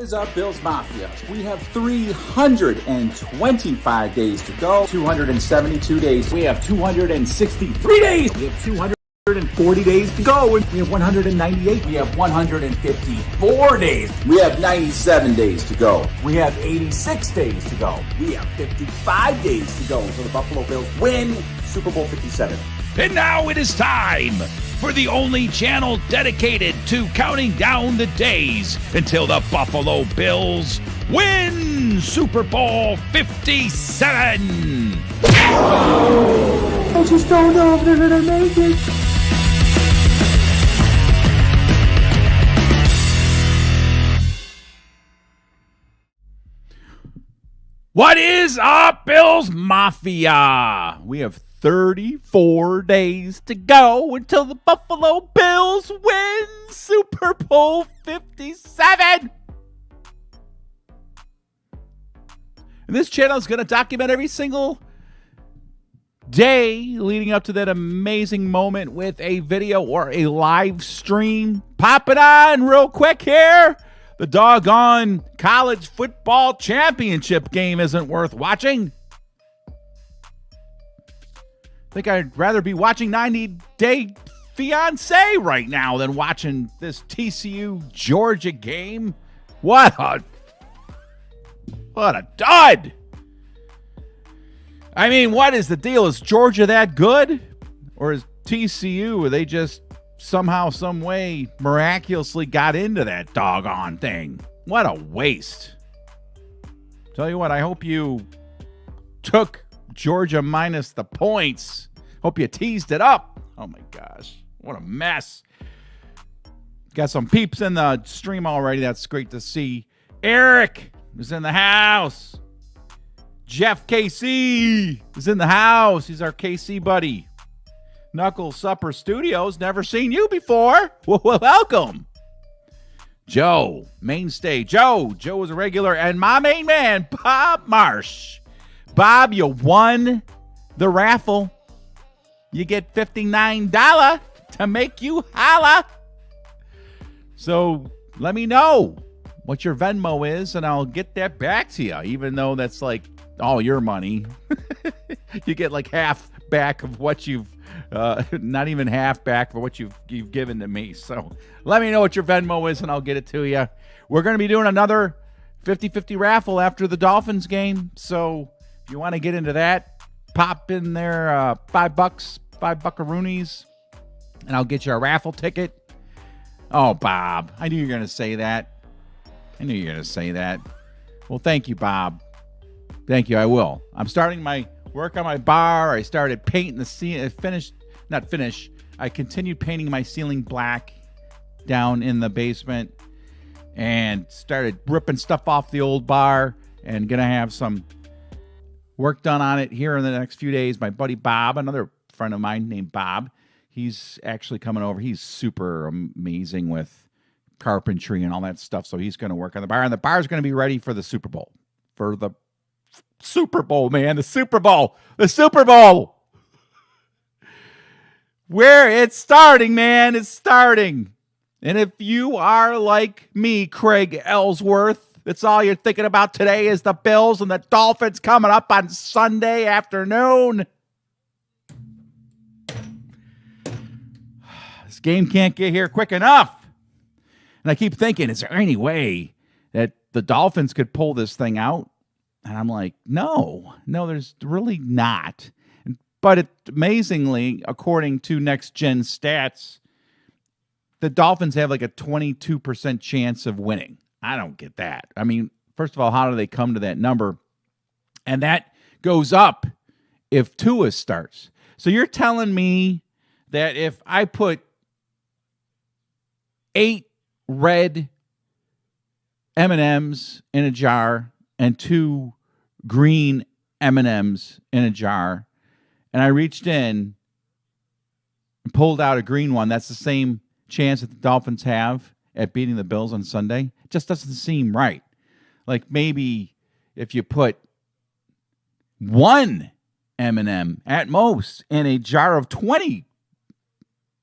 Is our Bills Mafia. We have 325 days to go, 272 days. We have 263 days. We have 240 days to go. We have 198. We have 154 days. We have 97 days to go. We have 86 days to go. We have 55 days to go until the Buffalo Bills win Super Bowl 57. And now it is time for the only channel dedicated to counting down the days until the Buffalo Bills win Super Bowl 57. I just don't know if they're going to make it. What is up, Bills Mafia? We have 34 days to go until the Buffalo Bills win Super Bowl 57. And this channel is going to document every single day leading up to that amazing moment with a video or a live stream. Pop it on real quick here. The doggone college football championship game isn't worth watching. I think I'd rather be watching 90 Day Fiancé right now than watching this TCU Georgia game. What a dud. I mean, what is the deal? Is Georgia that good? Or is TCU, are they just somehow, some way, miraculously got into that doggone thing? What a waste. Tell you what, I hope you took Georgia minus the points. Hope you teased it up. Oh my gosh, what a mess. Got some peeps in the stream already. That's great to see. Eric is in the house. Jeff KC is in the house. He's our KC buddy. Knuckle Supper Studios, never seen you before. Well, welcome. Joe, mainstay. Joe is a regular. And my main man, Bob Marsh. Bob, you won the raffle. You get $59 to make you holla. So let me know what your Venmo is, and I'll get that back to you, even though that's like all your money. You get like half back of what you've, not even half back for what you've given to me. So let me know what your Venmo is, and I'll get it to you. We're going to be doing another 50-50 raffle after the Dolphins game. So if you want to get into that, pop in there $5, $5 buckaroonies, and I'll get you a raffle ticket. Oh, Bob, I knew you were going to say that. Well, thank you, Bob. Thank you, I will. I'm starting my work on my bar. I started painting the ceiling. I continued painting my ceiling black down in the basement and started ripping stuff off the old bar and going to have some work done on it here in the next few days. My buddy Bob, another friend of mine named Bob, he's actually coming over. He's super amazing with carpentry and all that stuff, so he's going to work on the bar, and the bar is going to be ready for the Super Bowl. For the Super Bowl, man. The Super Bowl. Where it's starting, man. It's starting. And if you are like me, Craig Ellsworth, that's all you're thinking about today is the Bills and the Dolphins coming up on Sunday afternoon. This game can't get here quick enough. And I keep thinking, is there any way that the Dolphins could pull this thing out? And I'm like, no, there's really not. But amazingly, according to Next Gen Stats, the Dolphins have like a 22% chance of winning. I don't get that. I mean, first of all, how do they come to that number? And that goes up if Tua starts. So you're telling me that if I put 8 red M&Ms in a jar and 2 green M&Ms in a jar, and I reached in and pulled out a green one, that's the same chance that the Dolphins have at beating the Bills on Sunday? It just doesn't seem right. Like maybe if you put 1 M&M at most in a jar of 20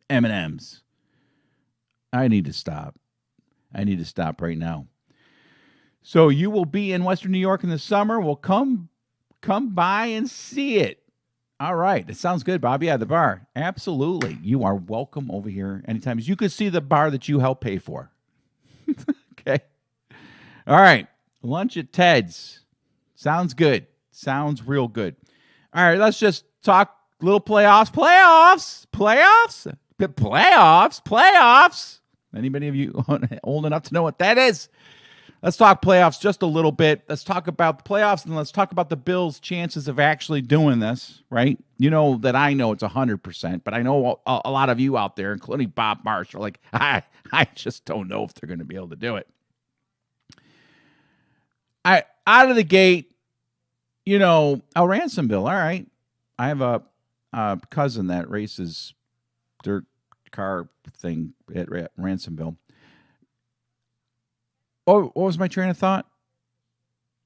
M&Ms. I need to stop right now. So you will be in Western New York in the summer. Well, come by and see it. All right. It sounds good, Bob. Yeah, the bar. Absolutely. You are welcome over here anytime. You could see the bar that you help pay for. Okay. All right. Lunch at Ted's. Sounds good. Sounds real good. All right. Let's just talk little playoffs. Anybody of you old enough to know what that is? Let's talk playoffs just a little bit. Let's talk about the playoffs, and let's talk about the Bills' chances of actually doing this, right? You know that I know it's 100%, but I know a lot of you out there, including Bob Marsh, are like, I just don't know if they're going to be able to do it. Out of the gate, Ransomville, all right. I have a cousin that races dirt car thing at Ransomville. Oh, what was my train of thought?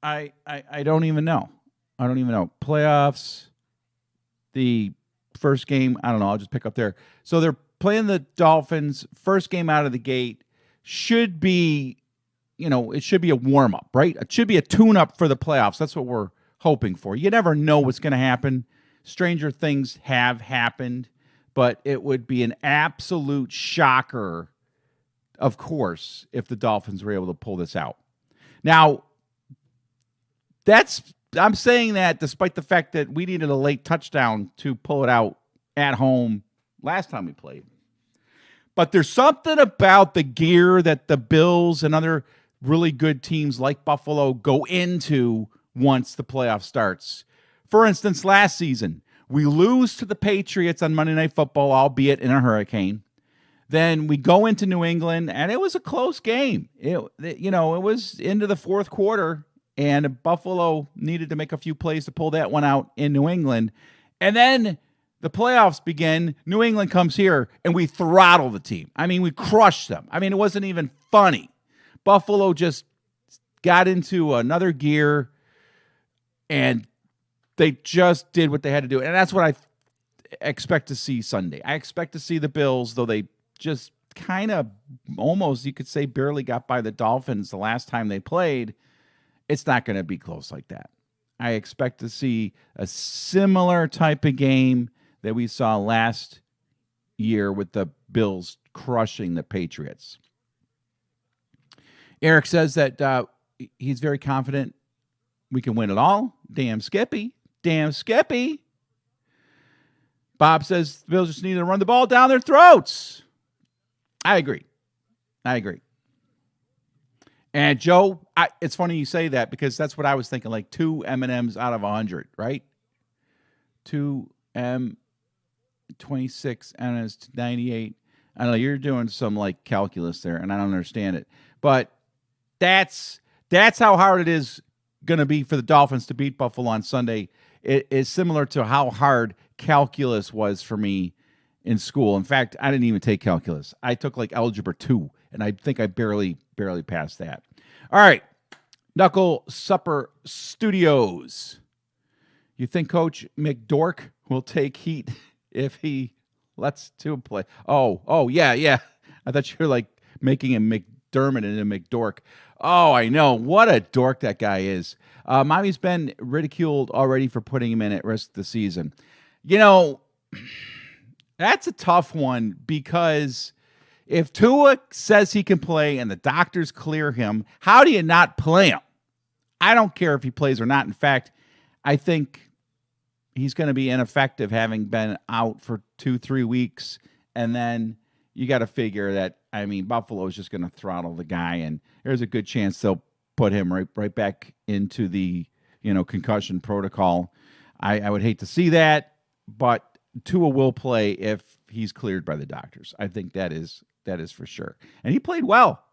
I don't even know. Playoffs, the first game, I don't know. I'll just pick up there. So they're playing the Dolphins. First game out of the gate should be, it should be a warm-up, right? It should be a tune-up for the playoffs. That's what we're hoping for. You never know what's going to happen. Stranger things have happened, but it would be an absolute shocker, of course, if the Dolphins were able to pull this out. Now, I'm saying that despite the fact that we needed a late touchdown to pull it out at home last time we played. But there's something about the gear that the Bills and other really good teams like Buffalo go into once the playoff starts. For instance, last season, we lose to the Patriots on Monday Night Football, albeit in a hurricane. Then we go into New England, and it was a close game. It was into the fourth quarter, and Buffalo needed to make a few plays to pull that one out in New England. And then the playoffs begin. New England comes here, and we throttle the team. I mean, we crushed them. I mean, it wasn't even funny. Buffalo just got into another gear, and they just did what they had to do. And that's what I expect to see Sunday. I expect to see the Bills, though they just kind of almost, you could say, barely got by the Dolphins the last time they played. It's not going to be close like that. I expect to see a similar type of game that we saw last year with the Bills crushing the Patriots. Eric says that he's very confident we can win it all. Damn Skippy. Bob says the Bills just need to run the ball down their throats. I agree. And Joe, it's funny you say that because that's what I was thinking, like 2 M&Ms out of 100, right? 2 M, 26 and 98. I don't know, you're doing some like calculus there, and I don't understand it. But that's how hard it is going to be for the Dolphins to beat Buffalo on Sunday. It is similar to how hard calculus was for me in school. In fact, I didn't even take calculus. I took like algebra 2, and I think I barely passed that. All right, Knuckle Supper Studios. You think Coach McDork will take heat if he lets two play? Oh, yeah. I thought you were like making him McDermott and a McDork. Oh, I know. What a dork that guy is. Mommy's been ridiculed already for putting him in at risk this season. That's a tough one because if Tua says he can play and the doctors clear him, how do you not play him? I don't care if he plays or not. In fact, I think he's going to be ineffective having been out for 2-3 weeks. And then you got to figure that, Buffalo is just going to throttle the guy, and there's a good chance they'll put him right back into the, concussion protocol. I would hate to see that, but Tua will play if he's cleared by the doctors. I think that is for sure. And he played well.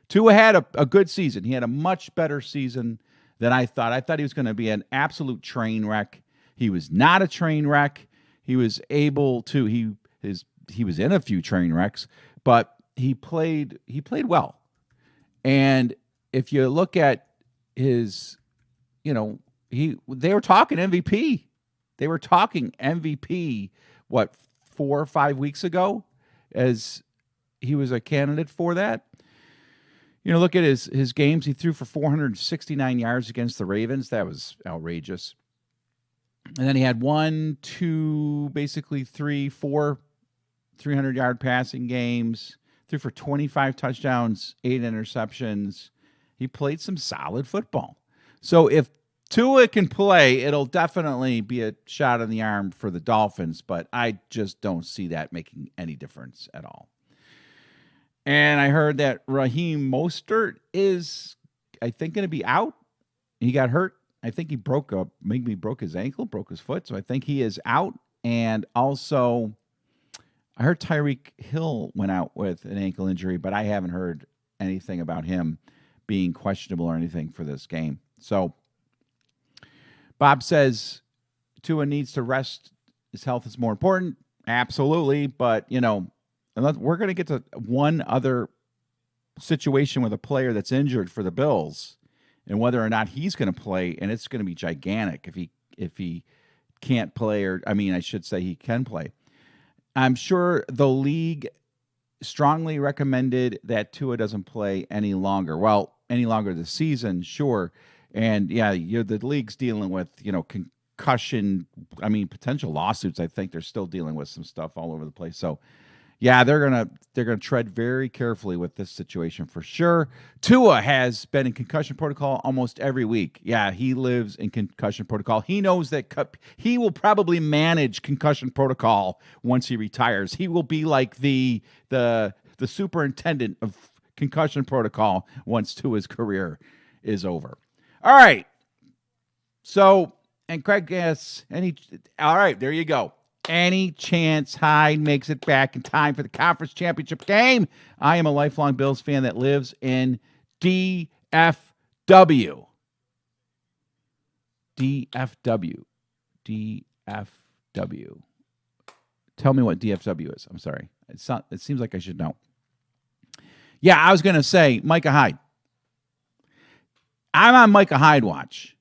Tua had a good season. He had a much better season than I thought. I thought he was going to be an absolute train wreck. He was not a train wreck. He was able to, he was in a few train wrecks, but he played well. And if you look at his, they were talking MVP. They were talking MVP, 4 or 5 weeks ago, as he was a candidate for that. Look at his games. He threw for 469 yards against the Ravens. That was outrageous. And then he had 1, 2, basically 3, 4 300-yard passing games. Threw for 25 touchdowns, 8 interceptions. He played some solid football. So if Tua can play, it'll definitely be a shot in the arm for the Dolphins, but I just don't see that making any difference at all. And I heard that Raheem Mostert is, I think, going to be out. He got hurt. I think he broke his ankle, broke his foot. So I think he is out. And also, I heard Tyreek Hill went out with an ankle injury, but I haven't heard anything about him being questionable or anything for this game. So Bob says Tua needs to rest. His health is more important. Absolutely. But, we're going to get to one other situation with a player that's injured for the Bills and whether or not he's going to play. And it's going to be gigantic if he can't play, or I should say he can play. I'm sure the league strongly recommended that Tua doesn't play any longer. Well, any longer this season, sure. And yeah, the league's dealing with, concussion, potential lawsuits. I think they're still dealing with some stuff all over the place. So yeah, they're gonna tread very carefully with this situation for sure. Tua has been in concussion protocol almost every week. Yeah, he lives in concussion protocol. He knows that he will probably manage concussion protocol once he retires. He will be like the superintendent of concussion protocol once Tua's career is over. All right. So, and Craig asks, all right, there you go. Any chance Hyde makes it back in time for the conference championship game? I am a lifelong Bills fan that lives in DFW. DFW. DFW. Tell me what DFW is. I'm sorry. It seems like I should know. Yeah, I was going to say Micah Hyde. I'm on Micah Hyde watch.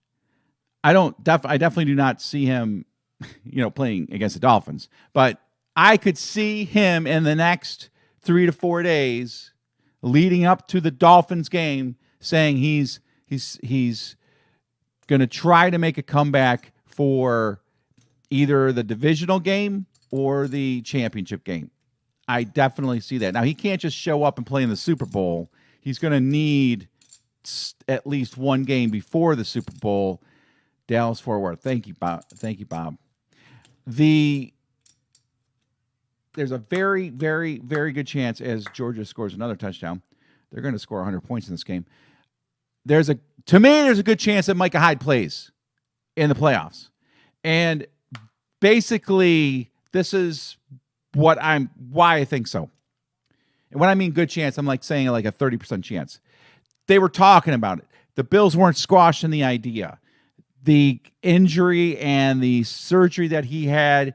I definitely do not see him playing against the Dolphins, but I could see him in the next 3 to 4 days leading up to the Dolphins game saying he's going to try to make a comeback for either the divisional game or the championship game. I definitely see that. Now, he can't just show up and play in the Super Bowl. He's going to need at least one game before the Super Bowl. Dallas-Fort Worth. Thank you, Bob. There's a very, very, very good chance as Georgia scores another touchdown, they're going to score 100 points in this game. There's a good chance that Micah Hyde plays in the playoffs. And basically, this is why I think so. And when I mean good chance, I'm saying a 30% chance. They were talking about it. The Bills weren't squashing the idea. The injury and the surgery that he has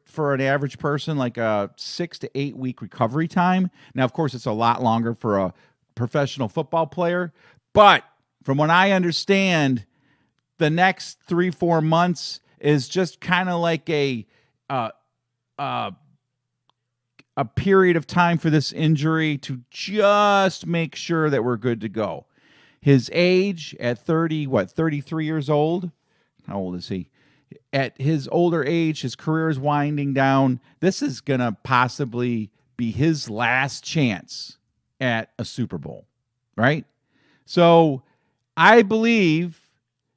for an average person, a 6 to 8 week recovery time. Now, of course, it's a lot longer for a professional football player. But from what I understand, the next 3-4 months is just kind of like a period of time for this injury to just make sure that we're good to go. His age at 33 years old. How old is he? At his older age, his career is winding down. This is going to possibly be his last chance at a Super Bowl, right? So I believe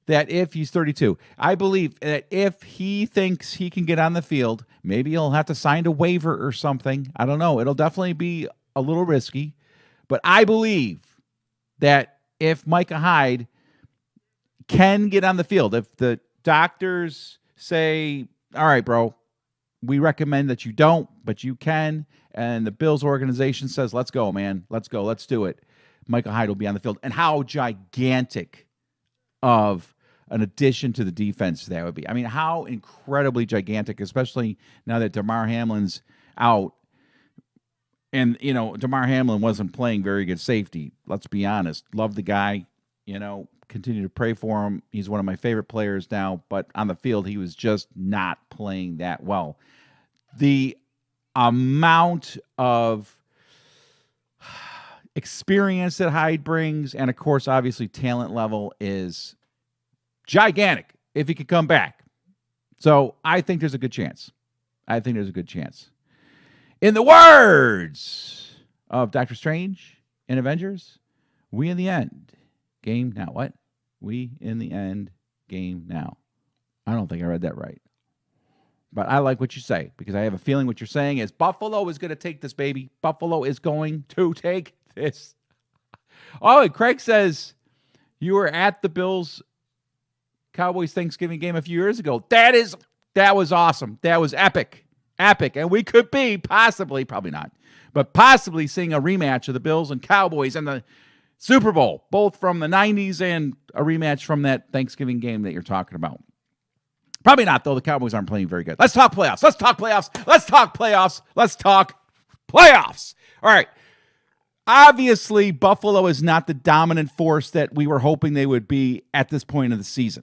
that if he's 32, I believe that if he thinks he can get on the field, maybe he'll have to sign a waiver or something. I don't know. It'll definitely be a little risky. But I believe that if Micah Hyde can get on the field, if the doctors say, all right, bro, we recommend that you don't, but you can, and the Bills organization says, let's go, man. Let's go. Let's do it. Micah Hyde will be on the field. And how gigantic of an addition to the defense that would be. How incredibly gigantic, especially now that Damar Hamlin's out. And, Damar Hamlin wasn't playing very good safety. Let's be honest. Love the guy, continue to pray for him. He's one of my favorite players now, but on the field, he was just not playing that well. The amount of experience that Hyde brings, and of course, obviously, talent level is gigantic if he could come back. So I think there's a good chance. In the words of Doctor Strange in Avengers, we in the end, game now. What? We in the end, game now. I don't think I read that right. But I like what you say, because I have a feeling what you're saying is Buffalo is going to take this, baby. Buffalo is going to take this. Oh, and Craig says you were at the Bills Cowboys Thanksgiving game a few years ago. That was awesome. That was epic. And we could be possibly, probably not, but possibly seeing a rematch of the Bills and Cowboys in the Super Bowl, both from the 90s and a rematch from that Thanksgiving game that you're talking about. Probably not, though. The Cowboys aren't playing very good. Let's talk playoffs. All right. Obviously, Buffalo is not the dominant force that we were hoping they would be at this point of the season.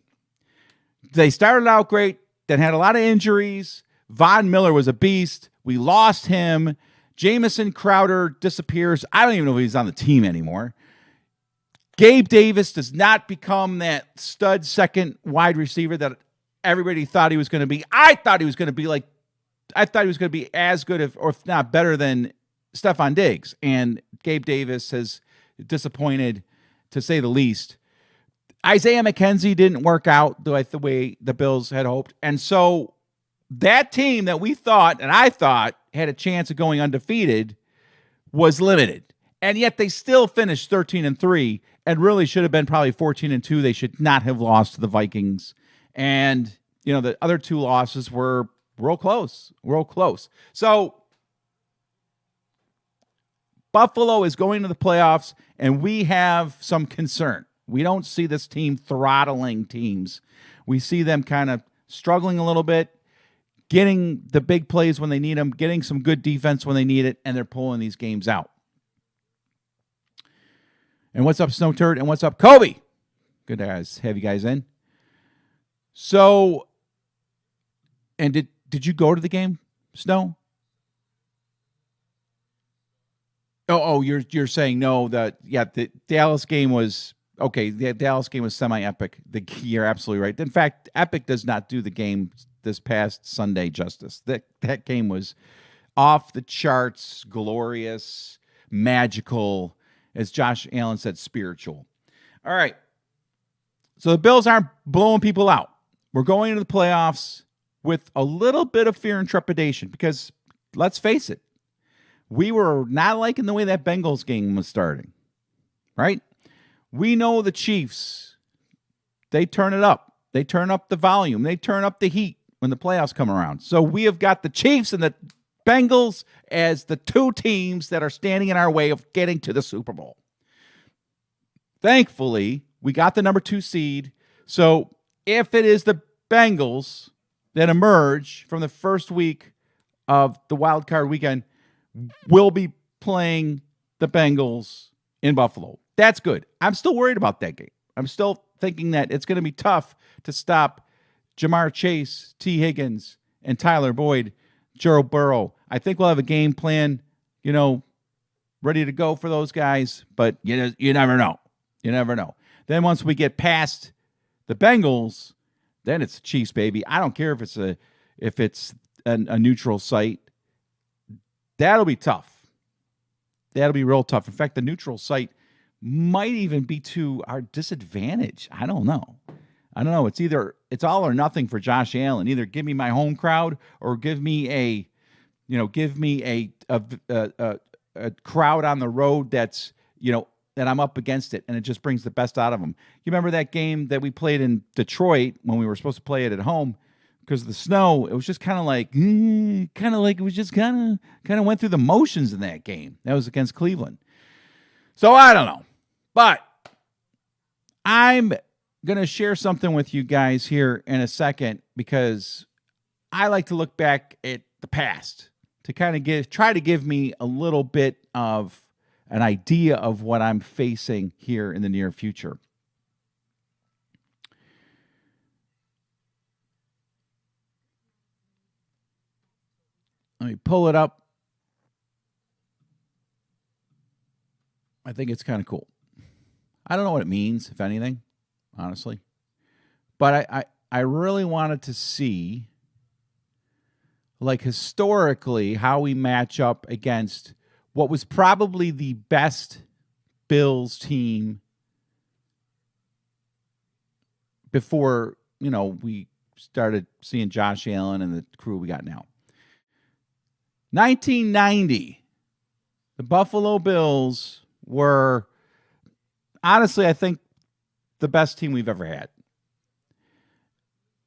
They started out great, then had a lot of injuries. Von Miller was a beast. We lost him. Jamison Crowder disappears. I don't even know if he's on the team anymore. Gabe Davis does not become that stud second wide receiver that everybody thought he was going to be. I thought he was going to be as good, or if not better, than Stephon Diggs. And Gabe Davis has disappointed, to say the least. Isaiah McKenzie didn't work out the way the Bills had hoped. And so that team that we thought, and I thought, had a chance of going undefeated was limited. And yet they still finished 13-3 and really should have been probably 14-2. They should not have lost to the Vikings. And, the other two losses were real close. So Buffalo is going to the playoffs, and we have some concern. We don't see this team throttling teams. We see them kind of struggling a little bit, getting the big plays when they need them, getting some good defense when they need it, and they're pulling these games out. And what's up, Snow Turd? And what's up, Kobe? Good to have you guys in. So, and did you go to the game, Snow? Oh, you're saying no. The Dallas game was okay. The Dallas game was semi-epic. You're absolutely right. In fact, epic does not do the game this past Sunday justice. That game was off the charts, glorious, magical, as Josh Allen said, spiritual. All right. So the Bills aren't blowing people out. We're going into the playoffs with a little bit of fear and trepidation because, let's face it, we were not liking the way that Bengals game was starting, right? We know the Chiefs, they turn it up. They turn up the volume. They turn up the heat when the playoffs come around. So we have got the Chiefs and the Bengals as the two teams that are standing in our way of getting to the Super Bowl. Thankfully, we got the number 2 seed. So if it is the Bengals that emerge from the first week of the wild card weekend, we'll be playing the Bengals in Buffalo. That's good. I'm still worried about that game. I'm still thinking that it's going to be tough to stop Jamar Chase, T. Higgins, and Tyler Boyd, Joe Burrow. I think we'll have a game plan, ready to go for those guys, but you never know. You never know. Then once we get past the Bengals, then it's the Chiefs, baby. I don't care if it's a neutral site. That'll be tough. That'll be real tough. In fact, the neutral site might even be to our disadvantage. I don't know. It's all or nothing for Josh Allen. Either give me my home crowd or give me a crowd on the road that's, that I'm up against it, and it just brings the best out of them. You remember that game that we played in Detroit when we were supposed to play it at home? Because of the snow, it was just kind of like it was just kind of went through the motions in that game. That was against Cleveland. So I don't know. But I'm going to share something with you guys here in a second because I like to look back at the past to kind of try to give me a little bit of an idea of what I'm facing here in the near future. Let me pull it up. I think it's kind of cool. I don't know what it means, if anything, honestly. But I really wanted to see, like, historically, how we match up against what was probably the best Bills team before, we started seeing Josh Allen and the crew we got now. 1990, the Buffalo Bills were, honestly, I think, the best team we've ever had.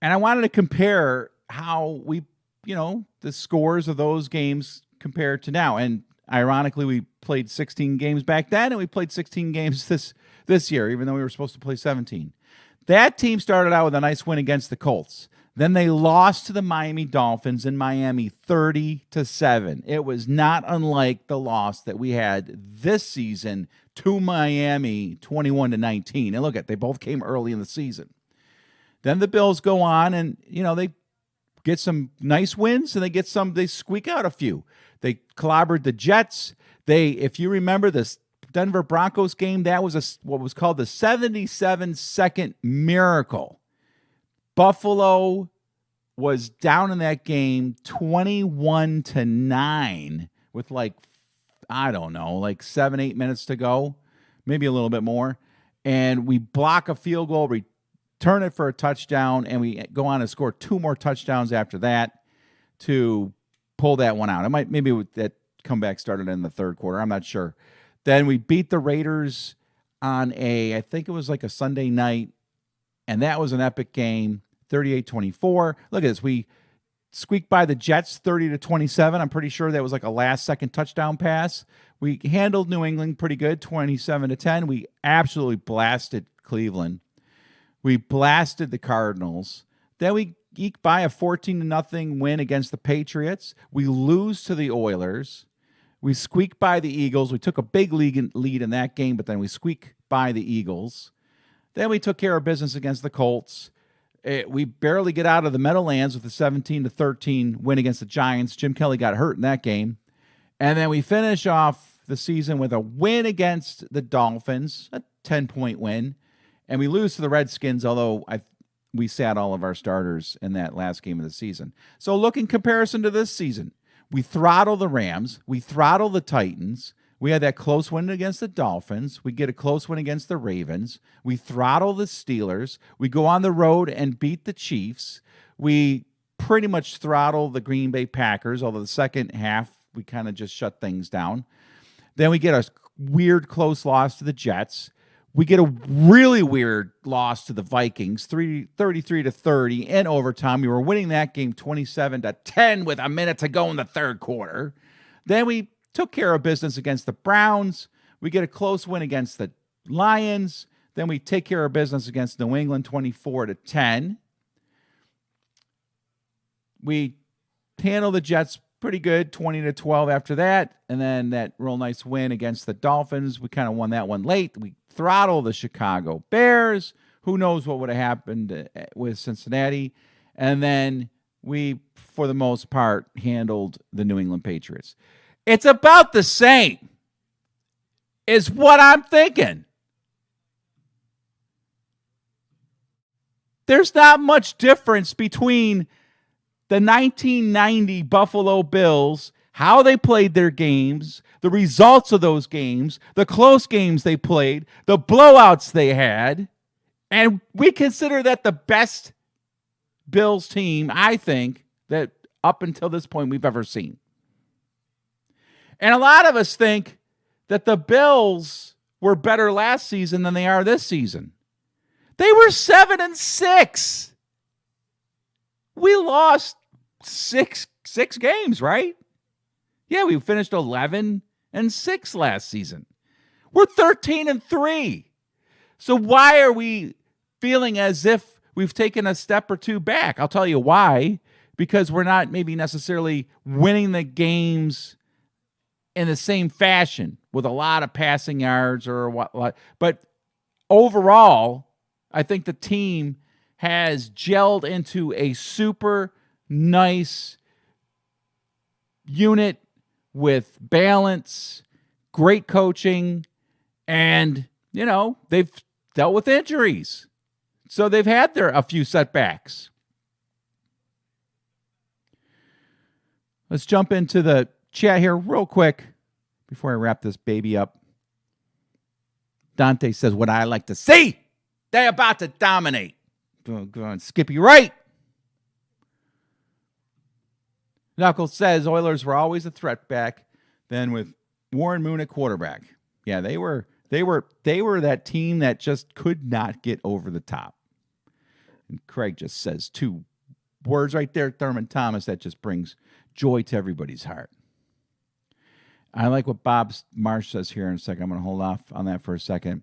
And I wanted to compare how we, the scores of those games compared to now. And ironically, we played 16 games back then, and we played 16 games this year, even though we were supposed to play 17. That team started out with a nice win against the Colts. Then they lost to the Miami Dolphins in Miami 30-7. It was not unlike the loss that we had this season to Miami 21-19. And look they both came early in the season. Then the Bills go on and, they get some nice wins and they squeak out a few. They clobbered the Jets. If you remember this Denver Broncos game, that was what was called the 77-second miracle. Buffalo was down in that game 21-9 with 7-8 minutes to go, maybe a little bit more. And we block a field goal, return it for a touchdown, and we go on to score 2 more touchdowns after that to pull that one out. Maybe that comeback started in the third quarter. I'm not sure. Then we beat the Raiders on I think it was like a Sunday night, and that was an epic game, 38-24. Look at this. We squeaked by the Jets 30-27. I'm pretty sure that was like a last-second touchdown pass. We handled New England pretty good, 27-10. We absolutely blasted Cleveland. We blasted the Cardinals. Then we eke by a 14-0 win against the Patriots. We lose to the Oilers. We squeak by the Eagles. We took a big lead in that game, but then we squeak by the Eagles. Then we took care of business against the Colts. We barely get out of the Meadowlands with a 17-13 win against the Giants. Jim Kelly got hurt in that game. And then we finish off the season with a win against the Dolphins, a 10-point win. And we lose to the Redskins, although we sat all of our starters in that last game of the season. So look in comparison to this season. We throttle the Rams. We throttle the Titans. We had that close win against the Dolphins. We get a close win against the Ravens. We throttle the Steelers. We go on the road and beat the Chiefs. We pretty much throttle the Green Bay Packers, although the second half we kind of just shut things down. Then we get a weird close loss to the Jets. We get a really weird loss to the Vikings, 33-30 in overtime. We were winning that game 27-10 with a minute to go in the third quarter. Then we took care of business against the Browns. We get a close win against the Lions. Then we take care of business against New England 24-10. We handle the Jets pretty good, 20-12 after that. And then that real nice win against the Dolphins. We kind of won that one late. We throttle the Chicago Bears. Who knows what would have happened with Cincinnati. And then we, for the most part, handled the New England Patriots. It's about the same, is what I'm thinking. There's not much difference between the 1990 Buffalo Bills, how they played their games, the results of those games, the close games they played, the blowouts they had, and we consider that the best Bills team, I think, that up until this point we've ever seen. And a lot of us think that the Bills were better last season than they are this season. They were 7-6. We lost six games, right? Yeah, we finished 11-6 last season. We're 13-3. So why are we feeling as if we've taken a step or two back? I'll tell you why. Because we're not maybe necessarily winning the games in the same fashion with a lot of passing yards or what. But overall, I think the team has gelled into a super nice unit with balance, great coaching, And, they've dealt with injuries. So they've had a few setbacks. Let's jump into the chat here real quick before I wrap this baby up. Dante says, what I like to see, they're about to dominate. Go on, Skippy right. Knuckles says, Oilers were always a threat back then with Warren Moon at quarterback. Yeah, they were that team that just could not get over the top. And Craig just says 2 words right there, Thurman Thomas, that just brings joy to everybody's heart. I like what Bob Marsh says here in a second. I'm going to hold off on that for a second.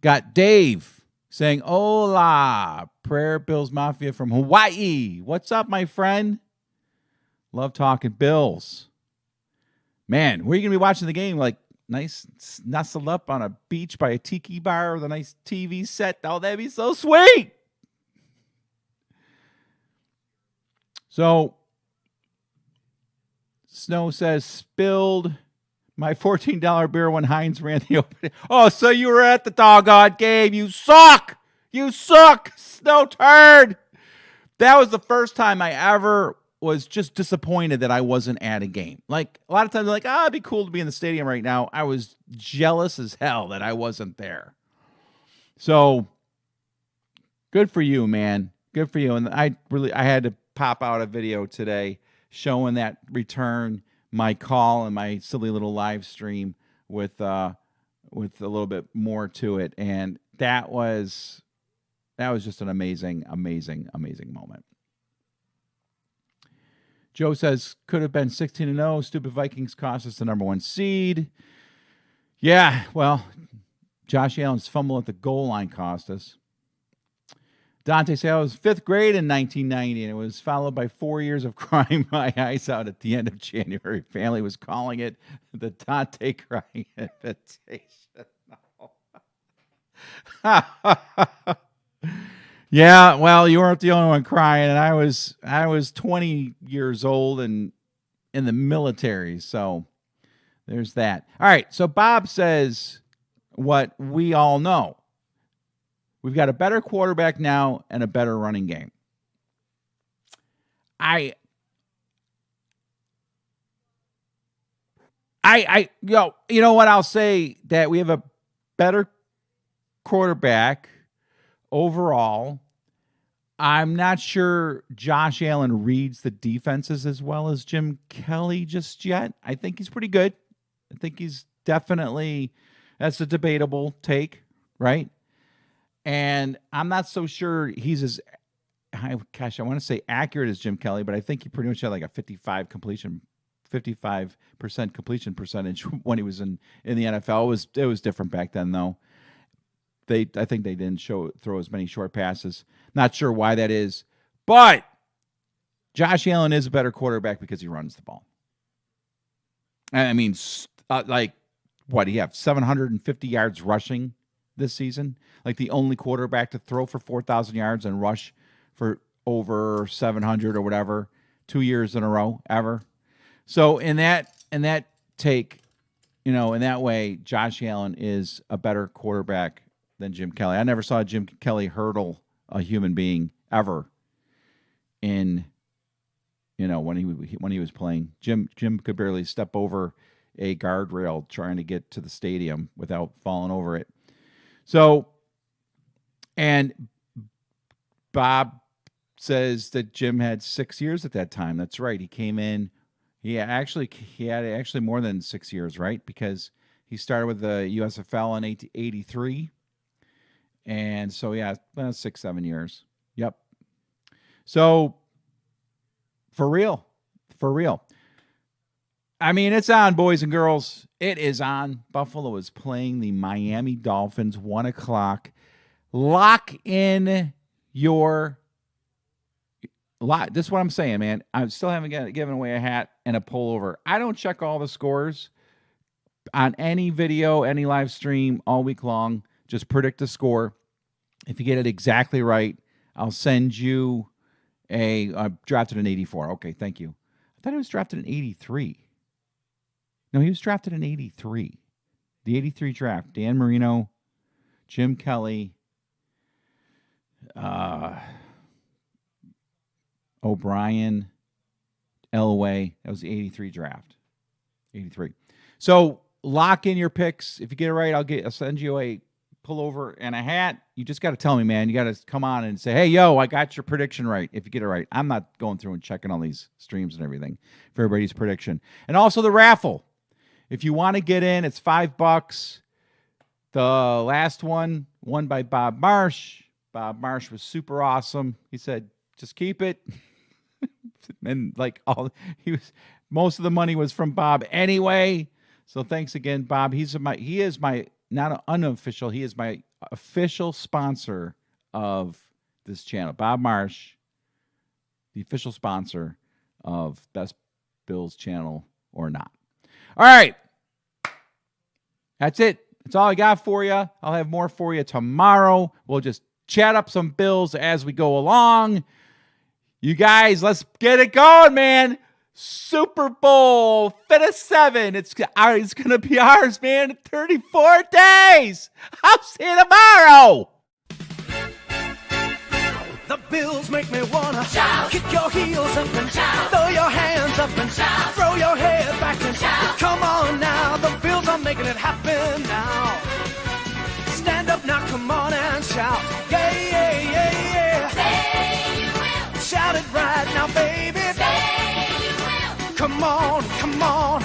Got Dave saying, hola, Prayer Bills Mafia from Hawaii. What's up, my friend? Love talking Bills. Man, where are you going to be watching the game? Like, nice, nestled up on a beach by a tiki bar with a nice TV set. Oh, that'd be so sweet. So, Snow says, spilled my $14 beer when Hines ran the opening. Oh, so you were at the doggone game. You suck. You suck, Snow turd. That was the first time I ever was just disappointed that I wasn't at a game. Like, a lot of times they're like, it'd be cool to be in the stadium right now. I was jealous as hell that I wasn't there. So, good for you, man. Good for you. And I had to pop out a video today showing that return, my call and my silly little live stream with a little bit more to it. And that was just an amazing, amazing, amazing moment. Joe says, could have been 16-0. Stupid Vikings cost us the number 1 seed. Yeah, well, Josh Allen's fumble at the goal line cost us. Dante said, I was 5th grade in 1990, and it was followed by 4 years of crying my eyes out at the end of January. Family was calling it the Dante crying invitation. Yeah, well, you weren't the only one crying, and I was 20 years old and in the military, so there's that. All right, so Bob says what we all know. We've got a better quarterback now and a better running game. You know what I'll say, that we have a better quarterback overall. I'm not sure Josh Allen reads the defenses as well as Jim Kelly just yet. I think he's pretty good. I think he's definitely, that's a debatable take, right? And I'm not so sure he's as, I want to say accurate as Jim Kelly, but I think he pretty much had like a 55% completion percentage when he was in the NFL. It was different back then, though. I think they didn't throw as many short passes. Not sure why that is, but Josh Allen is a better quarterback because he runs the ball. I mean, like, what do you have? 750 yards rushing this season? Like the only quarterback to throw for 4,000 yards and rush for over 700 or whatever 2 years in a row ever. So in that take, in that way, Josh Allen is a better quarterback than Jim Kelly. I never saw Jim Kelly hurdle a human being ever in, when he was playing. Jim could barely step over a guardrail trying to get to the stadium without falling over it. So, and Bob says that Jim had 6 years at that time. That's right. He came in. He had actually more than 6 years, right? Because he started with the USFL in 1983. And so, 6-7 years. Yep. So, for real. I mean, it's on, boys and girls. It is on. Buffalo is playing the Miami Dolphins, 1:00. Lock in your lot. This is what I'm saying, man. I still haven't given away a hat and a pullover. I don't check all the scores on any video, any live stream all week long. Just predict the score. If you get it exactly right, I'll send you drafted in 84. Okay, thank you. I thought he was drafted in 83. No, he was drafted in 83. The 83 draft. Dan Marino, Jim Kelly, O'Brien, Elway. That was the 83 draft. 83. So lock in your picks. If you get it right, I'll send you a pullover and a hat. You just got to tell me, man. You got to come on and say, hey, yo, I got your prediction right. If you get it right. I'm not going through and checking all these streams and everything for everybody's prediction. And also the raffle. If you want to get in, it's $5. The last one, won by Bob Marsh. Bob Marsh was super awesome. He said, just keep it. And most of the money was from Bob anyway. So thanks again, Bob. He is my not unofficial. He is my official sponsor of this channel. Bob Marsh, the official sponsor of Best Bills Channel or not. All right. That's it. That's all I got for you. I'll have more for you tomorrow. We'll just chat up some Bills as we go along. You guys, let's get it going, man. Super Bowl 57. It's going to be ours, man. 34 days. I'll see you tomorrow. The Bills make me wanna shout. Kick your heels up and shout. Throw your hands up and shout. Throw your head back and shout. Come on now, the Bills are making it happen now. Stand up now, come on and shout. Yeah, yeah, yeah, yeah. Say you will. Shout it right now, baby. Say you will. Come on, come on.